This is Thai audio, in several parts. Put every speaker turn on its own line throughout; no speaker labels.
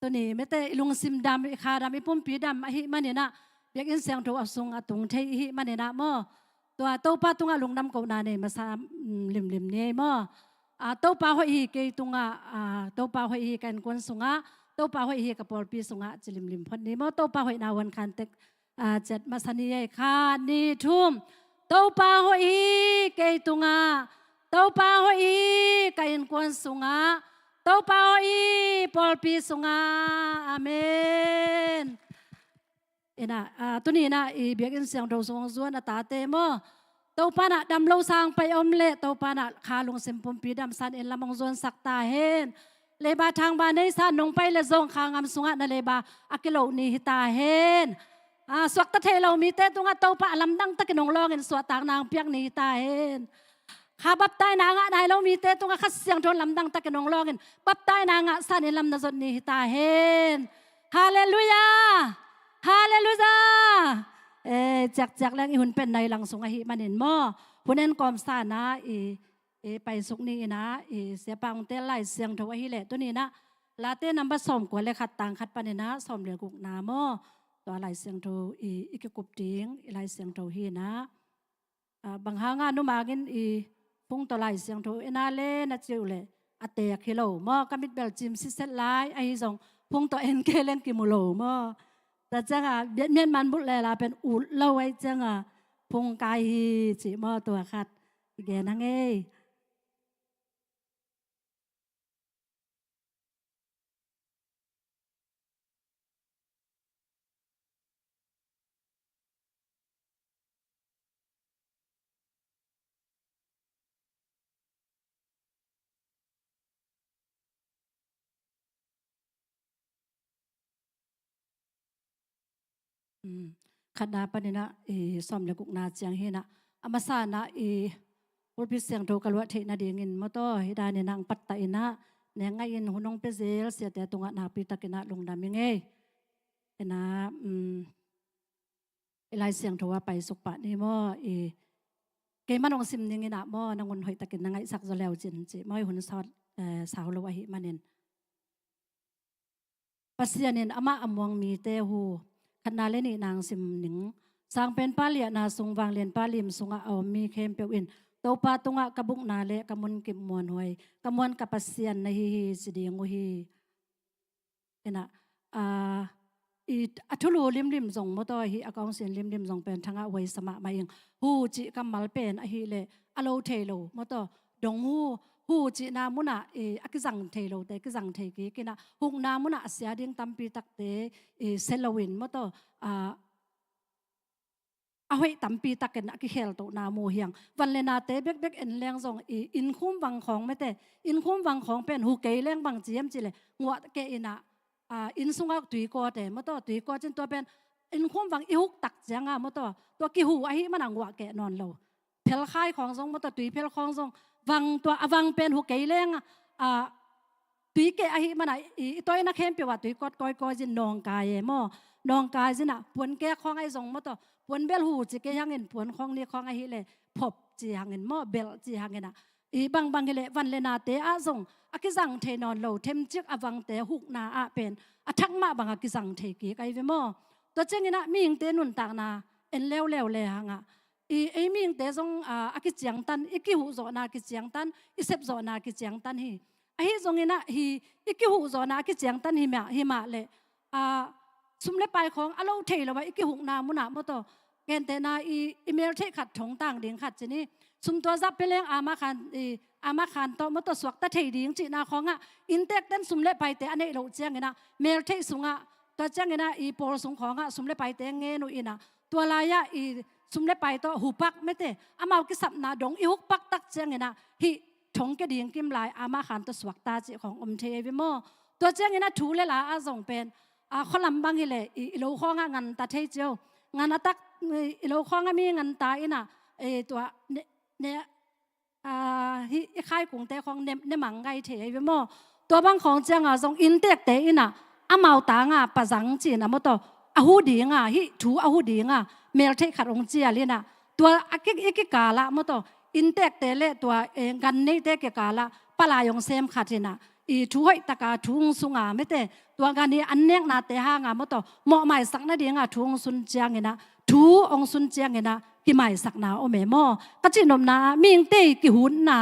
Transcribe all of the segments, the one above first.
ตัวนี้ไม่แต่ลุงซิมดำขาดำไอ้ปุ่มปีดำไอ้มันเนี่ยนะเบียกอินเสียงตัวอสุงตุงเทหิมันเนี่ยนะมั่วตัวโตป้าตุงลุงดำกูนาเนี่ยมาสามลิมเนี่ยมั่วโตป้าหัวอีเกตุงโตป้าหัวอีกันกวนสุงโตป้าหัวอีกับปอลปีสุงจิลิมพอดีมั่วโตป้าหัวนาวันคันเต็กจัดมาสนียขานี่ทุ่มโตป้าหัวอีเกตุงโตป้าหัวอีกันกวนสุงโตป้าหัวอีปอลปีสุงอาเมนตัวนี้นะเบียกอินเสียงเราสวงส่วนตาเตมอเต้าปานะดำโลสางไปอมเละเต้าปานะขาลงเซมปมปีดำสันเอ็นละมงส่วนสักตาเห็นเลบาทางบ้านในสันนงไปละซงขางามสุงะนั่นเลบาอักโลนี่หิตาเห็นสวกตะเทเรามีเตตุงะเต้าปาลำดังตะกินงลองเห็นสวดต่างนางเปียกนี่หิตาเห็นข้าบับใต้นางะนายเรามีเตตุงะขัดเสียงโดนลำดังตะกินงลองเห็นบับใต้นางะสันเอ็นลำนจดนี่หิตาเห็นฮาเลลูยาฮาเลลูยาจากแรงอีหุ่นเป็นในหลังสงอหิมันเห็นหม้อหุ่นเอ็นกอมสานะไปสุกนี้นะเสียปังเต้ไล่เสียงถวายฮิเลตัวนี้นะลาเต้นำผสมกว่าเลยขัดต่างขัดปานนะสมเหลือกุกนาหม้อตัวไล่เสียงถวอีกกุบติงไล่เสียงถวฮีนะบางหางานนุมากินพุ่งตัวไล่เสียงถวนาเล่นัดจิวเลยอเตะคิโลหม้อกำมิดเบลจิมซิเซตไลไอ้ส่งพุ่งตัวเอ็นเกเลนกิมูโลหม้อแต่จังเบียดเมียนมันบุญเลยล่ะเป็นอุดเล่าไว้จังพงกายจีมอตัวขัดแกนั่งขัดดาปนินะสมเลกุกนาเจียงเฮนะอามาสานะพูดพิเศษโทกลวะเทนาดีเงินมอตอฮิดาเนนางปัตตาอินะเนงไงอินหุนงเปเซลเสียแต่ตรงนาปีตะกินะลงดามิงนะลายเสียงโทว่าไปสุกปะนี่มอเกมันองซิมนี่เงินนะมอนางุนหอยตะกินนางไงสักจะแล้วจิมอยหุนสอดสาวลวะหิมันเนปัสยานินอามาอมวงมีเตหูขณะเล่นนางซิมหนิงสร้างเป็นป้าเลียนาสุงวางเลียนป้าลิมสุงเอามีเข้มเปียวอินโตปาตุงะกบุกนาเลกมวนกิมมวนหอยกมวนกับปัสยานในฮีสิเดียงฮีอัทุลูลิมส่งมอตอฮีอากองเสียนลิมส่งเป็นทั้งอวัยสมะมาเองหูจิกัมมัลเป็นอฮีเลอโลเทโลมอตอดงหูจินามุนะอักจังเทโลแต่กจังเทกีกินะหุกนามุนะเสียดิ่งตัมปีตักเตเซลวินมอตอเอาไว้ตั้มปีตะกันกิเฮลโตนาโมเฮียงวันเลนาเตเบกเอ็นแรงส่งอินคุ้มวังของไม่แต่อินคุ้มวังของเป็นหูเกยแรงบางเจียมจิเลยงัวเกอินะอินสุงอักตุยกอแต่มาต่อตุยกอจนตัวเป็นอินคุ้มวังอิฮุกตักเจียงมาต่อตัวกิหูไอ้มันงัวแกนอนเราเพลค่ายของส่งมาต่อตุยเพลของส่งวังตัววังเป็นหูเกยแรงตุยเกไอ้มันตัวนักเข้มเปียวตุยกอดกอยจินนองกายมอนองกายจินะปวนแกของไอ้ส่งมาต่อปวนเบลหูจิเกยังเงินปวนของนี่ของไอ้เลยพบจีหังเงินมอเบลจีหังเงินบางเลยวันเลนาเตอาส่งอากิจังเทนอนโลเทมจิกอวังเตหุกนาเป็นทักมาบางอากิจังเทกีไกเวมอตัวเจงินะมีงเตนุนตากนาเอ็นเลวเลยหังมีงเตส่งอากิจียงตันอีกิหูโซนากิจียงตันอีเซบโซนากิจียงตันฮีส่งงินะอีกิหูโซนากิจียงตันฮิมาเลยสุมเลไปของอโลเทลว่าอีกิหุกนามุนามโตเกนเตนาอีเมลเทขัดถงต่างเดียงขัดจีนี่สุมตัวซับไปเลี้ยงอามาคันโตมโตสวกตะเทดีงจีนาของอินเตกเต้นสุมเลไปเตอันนี้เราเจียงนะเมลเทสุงตัวเจียงนะอีโปลสุงของสุมเลไปเตเงนุอินะตัวลายอีสุมเลไปโตหูปักไม่เตอามากิสับนาดงอีหุกปักตักเจียงนะฮิถงกระดิ่งกิมลายอามาคันตัวสวกตาจีของอมเทวิโมตัวเจียงนะถูเลละอาส่งเป็นขลัมบางฮิเลอิโลข้องงันตาเทเจียวงันตักอิโลข้องมีงันตาอินะตัวเนี่ยฮิค่ายกรุงเทพของเนี่ยมังไงเทวิโมตัวบางของเจียงส่งอินเตกเตอินะอาเมาตางปัจจังจีนะมตัวอาหูดีงฮิถูอาหูดีงเมลเทขัดองเจียเลยนะตัวอีกกาละมตัวอินเตกเตเลตัวกันนี่เตกกาละป ปลายองเซมขัดนะอีช่วยตะกาทุ่งสุงาไม่แต่ตัวการนี้อันเนกนาเตหางามต่อเหมาะใหม่สักนาเดียงทุ่งสุนเจียงนะทูองสุนเจียงนะกี่ใหม่สักนาโอเมมอก็จีนมนามีอิงเตกี่หุ่นนา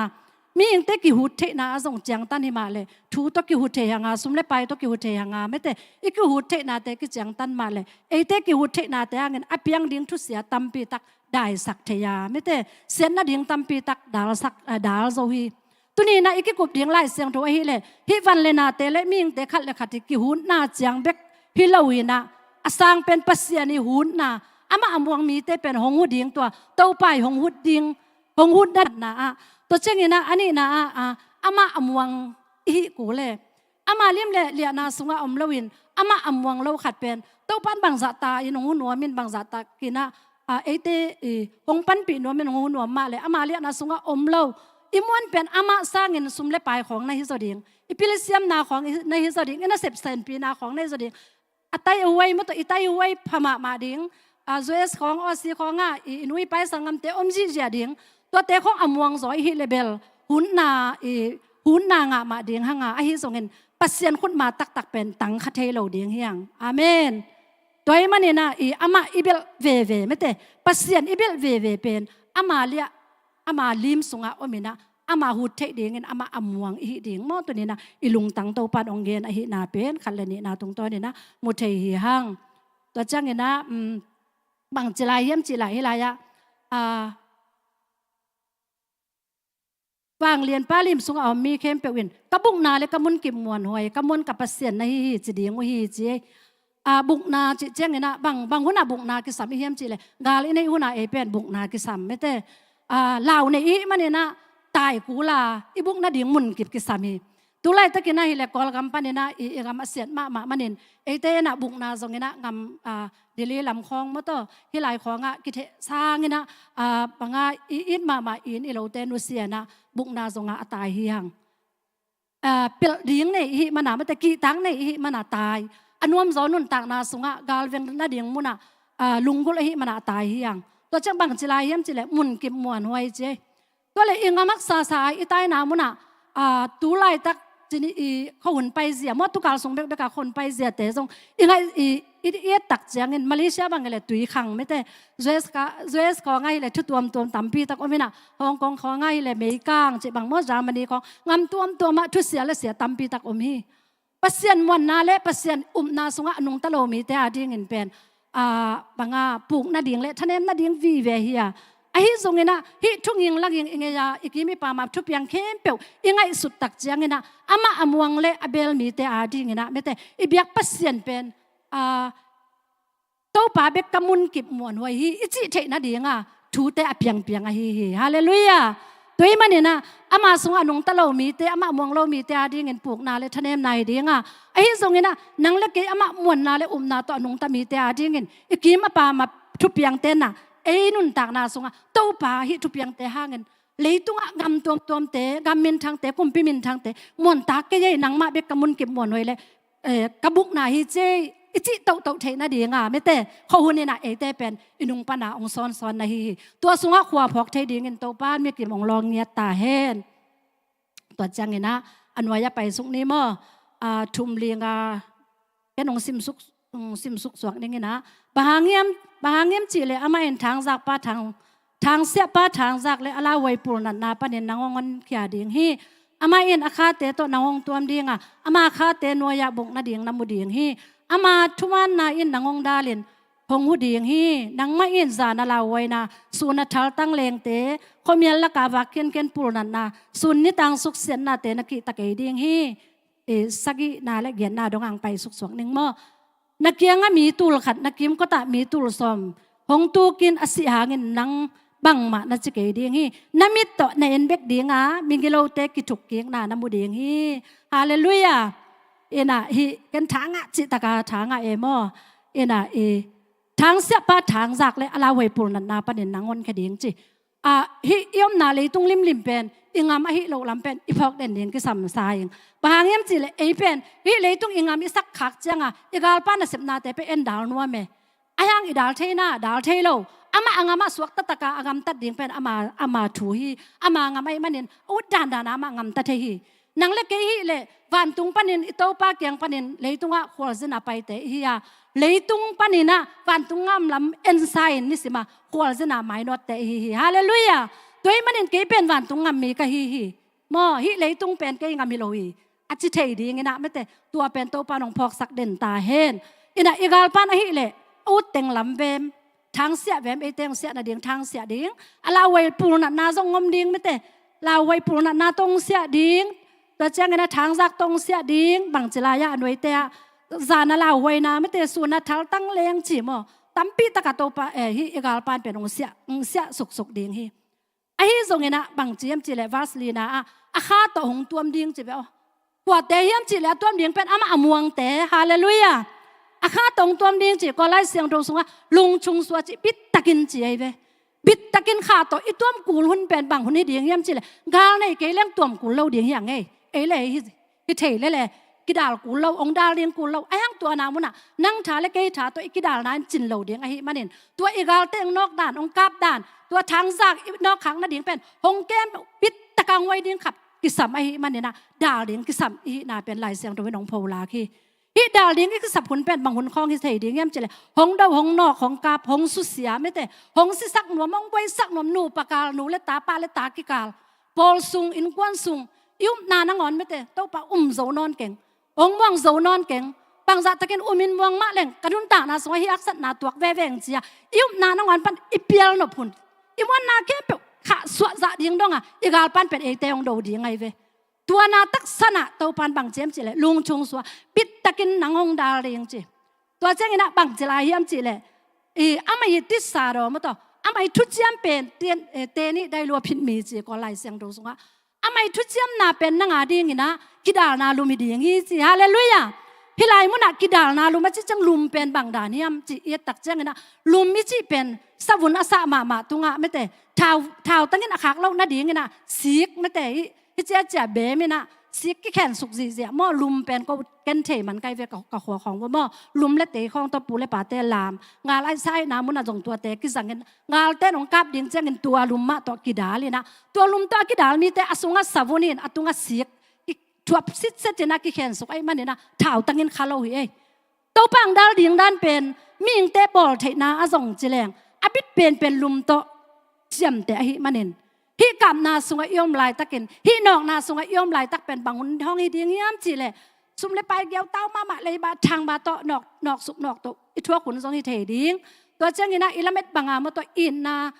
มีอิงเตกี่หุ่นเทนาส่งเจียงตันหิมาเลยทูตกี่หุ่นเทหางาสมเลไปตกี่หุ่นเทหางาไม่แต่อีกี่หุ่นเทนาเตกี่เจียงตันมาเลยไอเตกี่หุ่นเทนาเตหางเงินอเปียงดิ้งทุเสียตัมปีตักได้สักเทียไม่แต่เสียนนาดิ้งตัมปีตักดาลสักดาลโซฮีตุนี้นะอีกกุบเดียงไล่เสียงตัวฮิเลฮิวันเลนาเตเลมิงเตขัดเลขัดที่กิหุนนาเจียงเบกฮิลาวินะอสางเป็นปัสยานิหุนนาอามาอมวงมีเตเป็นหงหุดดิงตัวเต้าไปหงหุดดิงหงหุดนั่นนะตัวเจงินะอันนี้นะอามาอมวงฮิกูเลอามาเลี้ยมเลเลียนาสุงอมลวินอามาอมวงเราขัดเป็นเต้าปันบางจัตตาอินหงหุนัวมินบางจัตตากินะเอเตหงปันปีนัวมินหงหุนัวมาเลยอามาเลียนาสุงอมเราอิมวนเป็นอามาสร้างเงินสุมเลปายของในฮิสโดดิงอิพิลิเซียมนาของในฮิสโดดิงอินาเซปเซนปีนาของในฮิสโดดิงอัตยอวัยมุตอิตยอวัยพม่ามาดิงโซเอสของออซีของอินุยไปสังกัมเตอมจีเจียดิงตัวเตของอมวงซอยฮิเลเบลหุ่นนางมาดิงหางอหิสงเงินปัสเซียนคุณมาตักเป็นตังคาเทโลดิงเฮียงอาเมนตัวมันเนี่ยนะอามาอิเบลเวไม่เตปัสเซียนอิเบลเวเป็นอามาเลียอามาลิมสุงอมินะอามาหุดเทดิงอามาอมวงอิดิงมอตัวนี้นะอิลุงตังโตปันองเกนอหินาเป็นขันเลนี่นาตรงตัวนี้นะมุเทหิหังตัวจังเนี่ยนะบางจิลายเยี่ยมจิลายฮิลายะบางเรียนป้าลิมสุงเอามีเข้มเปวินกระบุกนาเลยกระมุนกิมมวนหวยกระมุนกับเปเสียนในหิจิดิงวหิจิบุกนาจิเจงเนี่ยนะบางหัวหน้าบุกนากิสามเยี่ยมจิเลยกาลิในหัวหน้าเป็นบุกนากิสามไม่แต่ลาวในอีมันเนี่ยนะตายกูลาอีบุกนาดิ่งมุนกิบกิสามีตุไลตะกินนะฮิเลกอลกัมปันเนี่ยนะอีกำเสียนมามันเนี่ยไอเตนะบุกนาทรงเนี่ยนะกำเดลีลำคองมาต่อฮิไลของกิเทสร้างเนี่ยนะบางอีนมาอินอีโลเตนุเซียนะบุกนาทรงตายเฮียงเปลดิ่งในอีมันน่ะมันตะกี้ตั้งในอีมันน่ะตายอันวมโซนุนต่างนาทรงกาลเวงนาดิ่งมุนลุงกุลอีมันน่ะตายเฮียงตัวจังบางจิลายเยี่ยมจิเลมุนกิมมวนหวยเจตัวเลยอิงามักษาสายอีใต้นามุนะตูไลตักจินีเขาหุ่นไปเสียมอตุกาลส่งเด็กคนไปเสียแต่ส่งอิงไงอีตักเจียงเงินมาเลเซียบางเลยตุยขังไม่แต่เจสขอไงเลยทุตัวตัมปีตักอมินะฮ่องกงขอไงเลยเมกางจีบางมอจามันนี่ของงามตัวมาทุเสียและเสียตัมปีตักอมีปัสเซียนมวนนาและปัสเซียนนาสงะนุงตะโลมีแต่อาดีเงินเป็นบางปลูกนาดิ่งเละท่านเอ็มนาดิ่งวีเวเฮียไอ้ทรงเงินนะฮิทุ่งยิงลักยิงเงียอีกิมีปามาทุบยังเข้มเปียวยังไงสุดตักเจียงเงินนะอามาอมวงเละอเบลมีแต่อาดิ่งเงินนะไม่แต่อีเบียกปัสเซียนเป็นโตป่าเบกกมุนกิบมวนไว้ฮิอิจิเทนาดิ่งทูแต่อเปียงฮิฮาเลลูยาตัวมันเนี่ยนะอามาสงอนุงตะโลมีแต่อามามวงโลมีแต่อาดิ่งเงินปลูกนาเลยท่านเอ็มนายดิ่งไอ้ทรงเงินนะนังเล็กอามามวนนาเลยนาต่อนุงตะมีแต่อาดิ่งเงินอีกิมาปามาทุบยังเต้นน่ะนุนตากนาสงเต้าป่าฮิทุบยังเตหาเงินเลยตุงกำตัวเตกำมินทางเตกุมพิมินทางเตมวนตากแกยัยนังมาเบกกำมุนเก็บมวนไว้เลยกระบุกนาฮิเจอิจิเต้าเทน่าดีไม่เตเขาหุ่นนี่นะเตเป็นอินุงปนาองซอนนะฮิตัวสงขวาพอกเทดีเงินเต้าป้านมีกิมองลองเงียตาเฮนตัวจังเงินนะอันวายไปสุกนี้มั้งทุมเลียงแกนองซิมสุกสวกนี่เงินนะบางเงียมจีเลยอามาเห็นทางจากป้าทางเสียป้าทางจากเลยอะไรไว้ปูนันนาปนินนางงอนเขียดิ่งฮีอามาเห็นอาคาเตตัวนางงตัวดิ่งอามาอาคาเตนัวยาบุกนาดิ่งน้ำมุดิ่งฮีอามาทุวันนาอินนางงดาลินพงหูดิ่งฮีนางไม่อินจานาลาไว้นาสุนัทลตั้งเลงเตคอมียลละกาวักเกนปูนันนาสุนนิตังสุกเสียนนาเตนักกิตะเกดิ่งฮีสักนาและเกียนนาดงอังไปสุกสวงหนึ่งมั้งนักเกียงมีตูลขัดนักกิมก็ตะมีตูลซอมหงตูกินอสิหาเงินนังบังมานักจิเกดีงฮีนามิตโตในเอ็นเบกดีงามิงกิโลเตกิจุกเกียงนานามุดีงฮีฮาเลลูยาน่ะฮีกันทางจิตกาทางเอโมน่ะทางเสียป้าทางจากเลยอาลาเวปูนันนาปนินนางอนคดีงจีฮิยอมนาเลยตุงลิมเป็นอิงามฮิโลลำเป็นอีพอกเด่นเด่นก็สัมสายบางอย่างจีเลยเป็นฮิเลยตุงอิงามอิสักขักจังอีกาลปานะเสพนาแต่เป็นดาวนัวเมอายังอีดาวเทน่าดาวเทโล ama angama suak tataka angam tat ding pen ama thu hi ama ngamai manin udan dan ama ngam tat hi nang le ke hi le van tung panin ito pa kyang panin leitunga khol zina pai te hi ya leitung panina van tung ngam lam ensign ni sima khol zina mai not te hi hallelujah toi manin ke pen van tung ngam mi ka hi mo hi leitung pen ke ngam mi lo hi achi thei ding ina mete tua pen to pa nong phok sak den ta hen ina igal pan a hi le ut teng lam vem thang sia vem e teng sia na ding thang sia ding ala wei pul na zong ngom ding mete la wei pul na tong sia ding ta chang na thang zak tong sia ding bang chila ya anoi te zana la wei na mete su na thal tang leng chi mo tampi ta ka to pa hi igal pan pen ong sia suk ding hi a hi zong ina bang chiam chi le vaslina a kha to hong tuam ding chi be kwa te hiam chi le tuam ding pen ama amuang te hallelujah akha tong tuam ding chi ko lai siang dong sunga lung chung suwa chi bit takin chi ai ve bit takin kha to i tuam kul hun pen bang hun ni ding hiam chi le gal nei ke leng tuam kul lo ding yang ei ei le hi thei le ki dal kul lo ong dal ding kul lo ai hang tua na mun na nang tha le ke tha to i ki dal nan chin lo ding ai manin tua i gal teng nok dan ong kap dan tua thang zak nok khang na ding pen hong kem bit takang wai ding khap ki sam ai manin na dal ding ki sam i na pen lai siang dong nong pho la ki hi dal ding ki sap hun pen bang hun khong hi thei ding yam chile hong dau hong nok hong kap hong su sia me te hong si sak nuam ong boi sak nuam nu pakal nu le ta pa le ta ki kal pol sung in kwan sung yum na na ngon me te to pa zo non keng ong mong zo non keng bang za takin umin mong ma leng kanun ta na so hi aksat na tuak ve veng chia yum na na ngon pan ipial no phun i mon na ke pe kha suwa za ding dong igal pan pen e te ong do ding ai ve tua na tak sana tau pan bang chem chi le lung chung suwa bit takin nangong dal ring chi tua chang ina bang chila hiam chi le amai tis sa ro ma to amai thu chiam pen te ni dai lo phin mi chi ko lai siang do sunga amai thu chiam na pen na nga ding ina kidal na lu mi ding hi chi hallelujah hilai mu na kidal na lu ma chi chang lum pen bang dan hiam chi ye tak chang ina lum mi chi pen savun asa ma tunga me te thau tangin akhak lo na ding ina sik me te hi chia be me na sik ki khen suk ji je mo lum pen ko ken the man kai ve ka khwa khong mo lum le te khong to pu le pa te lam ngal ai sai na mun na jong tua te ki zangin ngal te nong kap ding changin tua lum ma to ki dal ina tua lum to ki dal mi te asunga savunin atunga sik ki thuap sit set na ki khen suk ai man na thau tangin khalo hi ei to pang dal ding dan pen ming te bol thai na a jong chileng abit pen lum to chiam te hi manin hi kam na sunga yom lai takin hi nok na sunga yom lai tak pen bangun hong hi ding yam chi le sum le pai geu tau ma le ba thang ba to nok sup nok to i thua kun jong hi the ding to chang ina ilamet banga mo to in na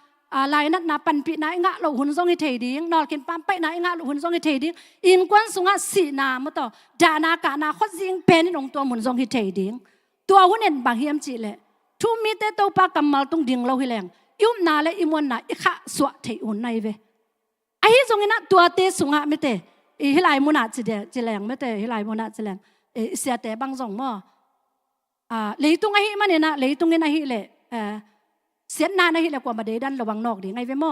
lai nat na pan pi na nga lo hun jong hi the ding nol kin pam pai na nga lo hun jong hi the ding in kwan sunga si na mo to da na ka na khot jing pen ni nong to mun jong hi the ding tua hunen bang hiam chi le thu mi te to pa kamal tung ding lo hi leng yum na le imon na i kha suwa thei un nai ve ai zong ina tua te sunga me te hilai muna chi de chi leng me te hilai muna chi leng sia te bang jong mo leitung a hi manena leitung ina hi le sian na na hi le kwa ma de dan lawang nok ding ai ve mo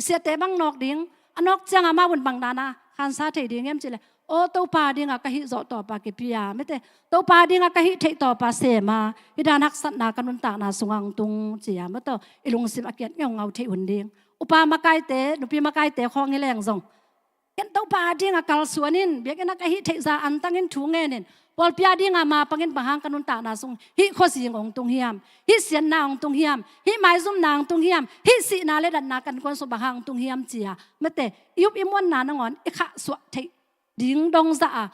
sia te bang nok ding anok changa ma bun bang na na khan sa thei ding em chi le o to pa ding a ka hi zo to pa ke pia me te to pa ding a ka hi thei to pa se ma hi dan hak sat na kanun ta na sungang tung chi ya ma to ilung sim akiat ngau ngau thei hun ding upa makai te nupi makai te khong hi leng zong ken to pa ding a kal suanin biak ena ka hi thei za an tangin thu nge nen pol pia ding a ma pangin bahang kanun ta na sung hi khosing ong tung hiam hi sian na ong tung hiam hi mai zum na ong tung hiam hi si na le dan na kan kon so bahang tung hiam chia mate yup imon na ngon ikha su thei ding dong za